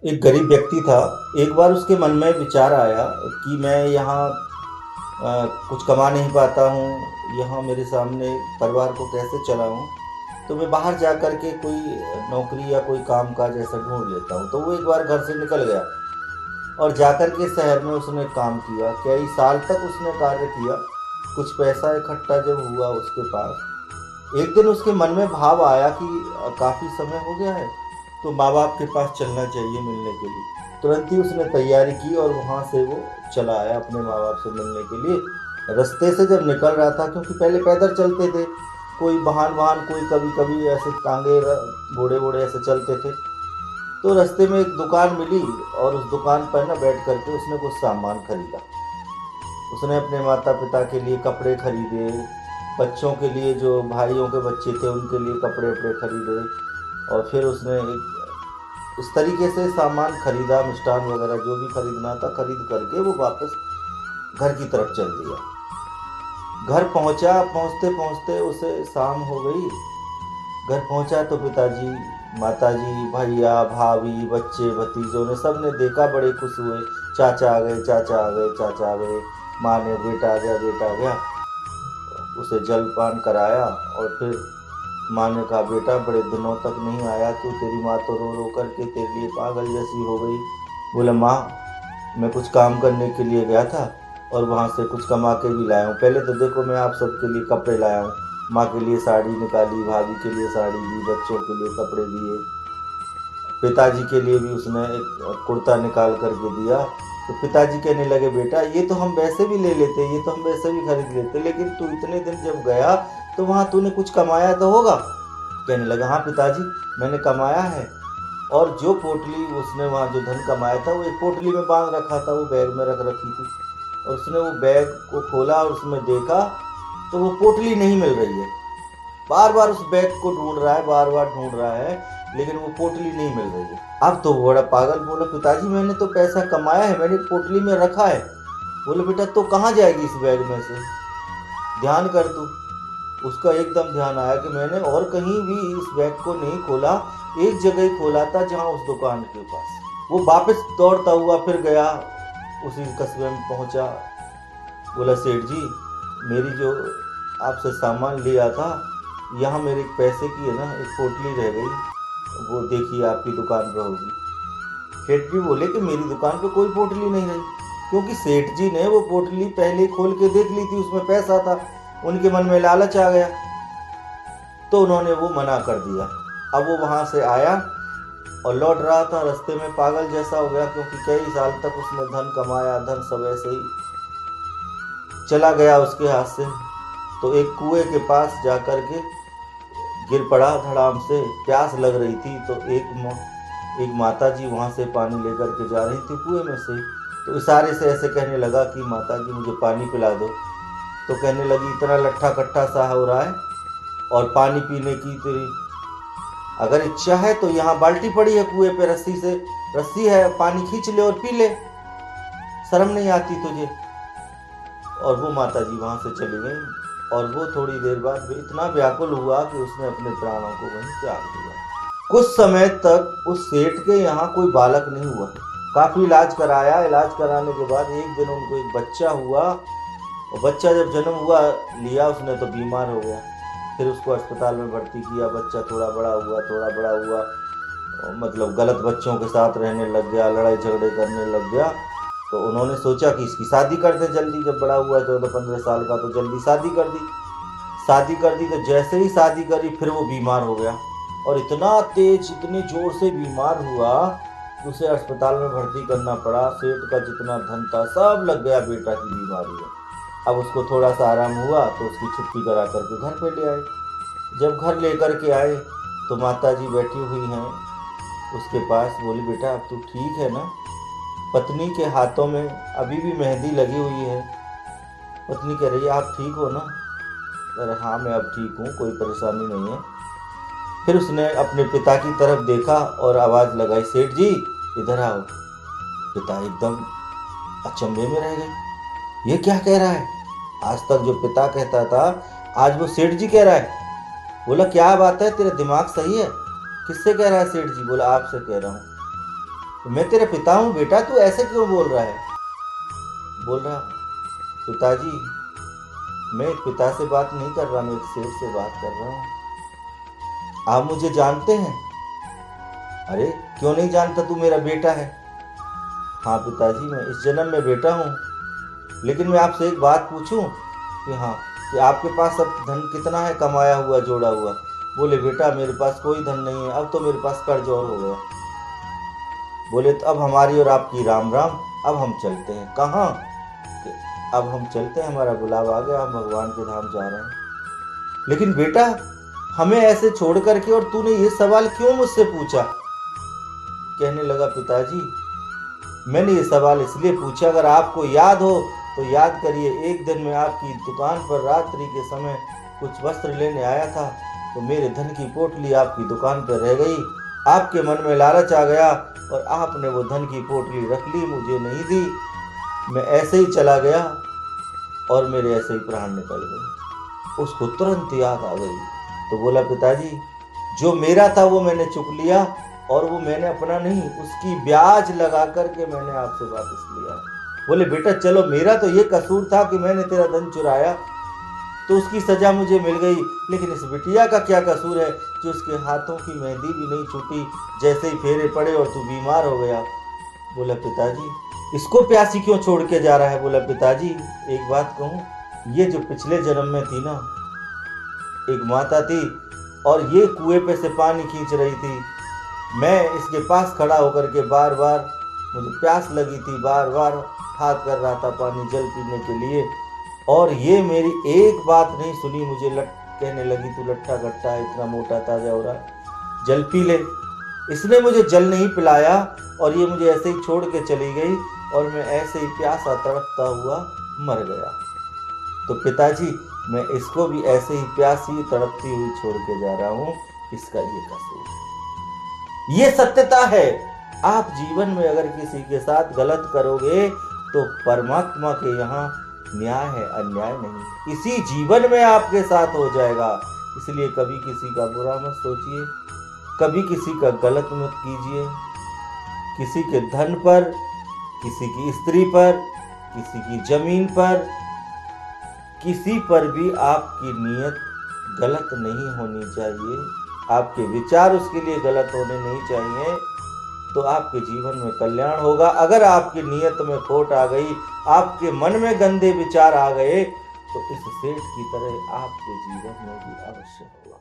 एक गरीब व्यक्ति था। एक बार उसके मन में विचार आया कि मैं यहाँ कुछ कमा नहीं पाता हूँ, यहाँ मेरे सामने परिवार को कैसे चलाऊँ, तो मैं बाहर जा कर के कोई नौकरी या कोई काम काज ऐसा ढूंढ लेता हूँ। तो वो एक बार घर से निकल गया और जाकर के शहर में उसने काम किया। कई साल तक उसने कार्य किया। कुछ पैसा इकट्ठा जब हुआ उसके पास, एक दिन उसके मन में भाव आया कि काफ़ी समय हो गया है, तो माँ बाप के पास चलना चाहिए मिलने के लिए। तुरंत ही उसने तैयारी की और वहाँ से वो चला आया अपने माँ बाप से मिलने के लिए। रास्ते से जब निकल रहा था, क्योंकि पहले पैदल चलते थे, कोई वाहन वाहन, कोई कभी कभी ऐसे टांगे घोड़े वोड़े ऐसे चलते थे। तो रास्ते में एक दुकान मिली और उस दुकान पर ना बैठ करके उसने कुछ सामान खरीदा। उसने अपने माता पिता के लिए कपड़े खरीदे, बच्चों के लिए, जो भाइयों के बच्चे थे उनके लिए कपड़े वपड़े खरीदे, और फिर उसने इस तरीके से सामान खरीदा, मिष्ठान वगैरह जो भी खरीदना था खरीद करके वो वापस घर की तरफ चल दिया। घर पहुंचा, पहुंचते पहुंचते उसे शाम हो गई। घर पहुंचा तो पिताजी, माताजी, भैया, भाभी, बच्चे, भतीजों ने सब ने देखा, बड़े खुश हुए। चाचा आ गए, चाचा आ गए, चाचा आ गए। माँ ने बेटा आ गया, बेटा आ गया, उसे जलपान कराया। और फिर माँ ने कहा, बेटा बड़े दिनों तक नहीं आया तू, तेरी माँ तो रो रो करके तेरे लिए पागल जैसी हो गई। बोला, माँ मैं कुछ काम करने के लिए गया था और वहाँ से कुछ कमा के भी लाया हूँ। पहले तो देखो मैं आप सबके लिए कपड़े लाया हूँ। माँ के लिए साड़ी निकाली, भाभी के लिए साड़ी दी, बच्चों के लिए कपड़े दिए, पिताजी के लिए भी उसने एक कुर्ता निकाल करके दिया। तो पिताजी कहने लगे, बेटा ये तो हम वैसे भी ले लेते, ये तो हम वैसे भी खरीद लेते, लेकिन तू इतने दिन जब गया तो वहाँ तूने कुछ कमाया तो होगा। कहने लगा, हाँ पिताजी मैंने कमाया है। और जो पोटली उसने वहाँ जो धन कमाया था वो एक पोटली में बांध रखा था, वो बैग में रख रखी थी। और उसने वो बैग को खोला और उसमें देखा तो वो पोटली नहीं मिल रही है। बार बार उस बैग को ढूंढ रहा है, बार बार ढूंढ रहा है, लेकिन वो पोटली नहीं मिल रही है। अब तो बड़ा पागल, बोला, पिताजी मैंने तो पैसा कमाया है, मैंने पोटली में रखा है। बोले, बेटा तो कहाँ जाएगी इस बैग में से, ध्यान कर तू। उसका एकदम ध्यान आया कि मैंने और कहीं भी इस बैग को नहीं खोला, एक जगह ही खोला था, जहां उस दुकान के पास। वो वापस दौड़ता हुआ फिर गया, उसी कस्बे में पहुंचा। बोला, सेठ जी मेरी जो आपसे सामान लिया था, यहाँ मेरे पैसे की है ना एक पोटली रह गई, वो देखिए आपकी दुकान पर होगी। सेठ जी बोले कि मेरी दुकान पे कोई पोटली नहीं रही, क्योंकि सेठ जी ने वो पोटली पहले ही खोल के देख ली थी, उसमें पैसा था। उनके मन में लालच आ गया तो उन्होंने वो मना कर दिया। अब वो वहां से आया और लौट रहा था, रास्ते में पागल जैसा हो गया, क्योंकि कई साल तक उसने धन कमाया, धन सब ऐसे ही चला गया उसके हाथ से। तो एक कुएं के पास जाकर के गिर पड़ा धड़ाम से। प्यास लग रही थी तो एक माता जी वहां से पानी लेकर के जा रही थी कुएं में से। तो इशारे से ऐसे कहने लगा कि माता जी मुझे पानी पिला दो। तो कहने लगी, इतना लट्ठा कट्ठा सा हो रहा है और पानी पीने की तेरी अगर इच्छा है तो यहाँ बाल्टी पड़ी है कुएं पे, रस्सी से, रस्सी है, पानी खींच ले और पी ले, शर्म नहीं आती तुझे। और वो माता जी वहां से चली गई। और वो थोड़ी देर बाद भी इतना व्याकुल हुआ कि उसने अपने प्राणों को वहीं त्याग दिया। कुछ समय तक उस सेठ के यहाँ कोई बालक नहीं हुआ। काफी इलाज कराया, इलाज कराने के बाद एक दिन उनको एक बच्चा हुआ। और बच्चा जब जन्म हुआ लिया उसने तो बीमार हो गया। फिर उसको अस्पताल में भर्ती किया। बच्चा थोड़ा बड़ा हुआ, थोड़ा बड़ा हुआ, मतलब गलत बच्चों के साथ रहने लग गया, लड़ाई झगड़े करने लग गया। तो उन्होंने सोचा कि इसकी शादी कर दें जल्दी, जब बड़ा हुआ 14-15 साल का तो जल्दी शादी कर दी। शादी कर दी तो जैसे ही शादी करी फिर वो बीमार हो गया, और इतना तेज, इतने जोर से बीमार हुआ कि उसे अस्पताल में भर्ती करना पड़ा। सेठ का जितना धन था सब लग गया बेटा की बीमारी में। अब उसको थोड़ा सा आराम हुआ तो उसकी छुट्टी करा करके घर पे ले आए। जब घर लेकर के आए तो माता जी बैठी हुई हैं उसके पास। बोली, बेटा अब तू ठीक है ना? पत्नी के हाथों में अभी भी मेहंदी लगी हुई है। पत्नी कह रही है, आप ठीक हो ना? अरे हाँ मैं अब ठीक हूँ, कोई परेशानी नहीं है। फिर उसने अपने पिता की तरफ देखा और आवाज लगाई, सेठ जी इधर आओ। पिता एकदम अचंभे में रह गए, ये क्या कह रहा है? आज तक जो पिता कहता था आज वो सेठ जी कह रहा है। बोला, क्या बात है, तेरा दिमाग सही है? किससे कह रहा है सेठ जी? बोला, आपसे कह रहा हूँ। मैं तेरा पिता हूँ बेटा, तू ऐसे क्यों बोल रहा है? बोल रहा, पिताजी मैं एक पिता से बात नहीं कर रहा, मैं एक सेठ से बात कर रहा हूँ। आप मुझे जानते हैं? अरे क्यों नहीं जानता, तू मेरा बेटा है। हाँ पिताजी मैं इस जन्म में बेटा हूँ, लेकिन मैं आपसे एक बात पूछूं कि हाँ, कि आपके पास अब धन कितना है, कमाया हुआ जोड़ा हुआ? बोले बेटा मेरे पास कोई धन नहीं है, अब तो मेरे पास कर्ज और हो गया। बोले तो अब हमारी और आपकी राम राम, अब हम चलते हैं। कहाँ? कि अब हम चलते हैं, हमारा बुलावा आ गया, हम भगवान के धाम जा रहे हैं। लेकिन बेटा हमें ऐसे छोड़ करके और तूने ये सवाल क्यों मुझसे पूछा? कहने लगा पिताजी मैंने ये सवाल इसलिए पूछा, अगर आपको याद हो तो याद करिए, एक दिन मैं आपकी दुकान पर रात्रि के समय कुछ वस्त्र लेने आया था, तो मेरे धन की पोटली आपकी दुकान पर रह गई। आपके मन में लालच आ गया और आपने वो धन की पोटली रख ली, मुझे नहीं दी। मैं ऐसे ही चला गया और मेरे ऐसे ही प्राण निकल गए। उसको तुरंत याद आ गई, तो बोला पिताजी जो मेरा था वो मैंने चुक लिया, और वो मैंने अपना नहीं, उसकी ब्याज लगा करके मैंने आपसे वापस लिया। बोले बेटा चलो, मेरा तो ये कसूर था कि मैंने तेरा धन चुराया, तो उसकी सजा मुझे मिल गई, लेकिन इस बिटिया का क्या कसूर है जो उसके हाथों की मेहंदी भी नहीं छूटी, जैसे ही फेरे पड़े और तू बीमार हो गया। बोला पिताजी इसको प्यासी क्यों छोड़ के जा रहा है? बोला पिताजी एक बात कहूँ, ये जो पिछले जन्म में थी ना, एक माता थी और ये कुएं पे से पानी खींच रही थी। मैं इसके पास खड़ा होकर के बार बार, मुझे प्यास लगी थी, बार बार हाथ कर रहा था पानी जल पीने के लिए, और ये मेरी एक बात नहीं सुनी, मुझे कहने लगी तू लट्ठा गट्टा है, इतना मोटा ताजा हो रहा है, जल पी ले। इसने मुझे जल नहीं पिलाया और ये मुझे ऐसे ही छोड़ के चली गई, और मैं ऐसे ही प्यासा तड़पता हुआ मर गया। तो पिताजी मैं इसको भी ऐसे ही प्यासी तड़पती हुई छोड़ के जा रहा हूँ, इसका ये कसूर है। ये सत्यता है। आप जीवन में अगर किसी के साथ गलत करोगे तो परमात्मा के यहाँ न्याय है, अन्याय नहीं। इसी जीवन में आपके साथ हो जाएगा। इसलिए कभी किसी का बुरा मत सोचिए, कभी किसी का गलत मत कीजिए। किसी के धन पर, किसी की स्त्री पर, किसी की जमीन पर, किसी पर भी आपकी नीयत गलत नहीं होनी चाहिए, आपके विचार उसके लिए गलत होने नहीं चाहिए, तो आपके जीवन में कल्याण होगा। अगर आपकी नीयत में खोट आ गई, आपके मन में गंदे विचार आ गए, तो इस सेठ की तरह आपके जीवन में भी अवश्य होगा।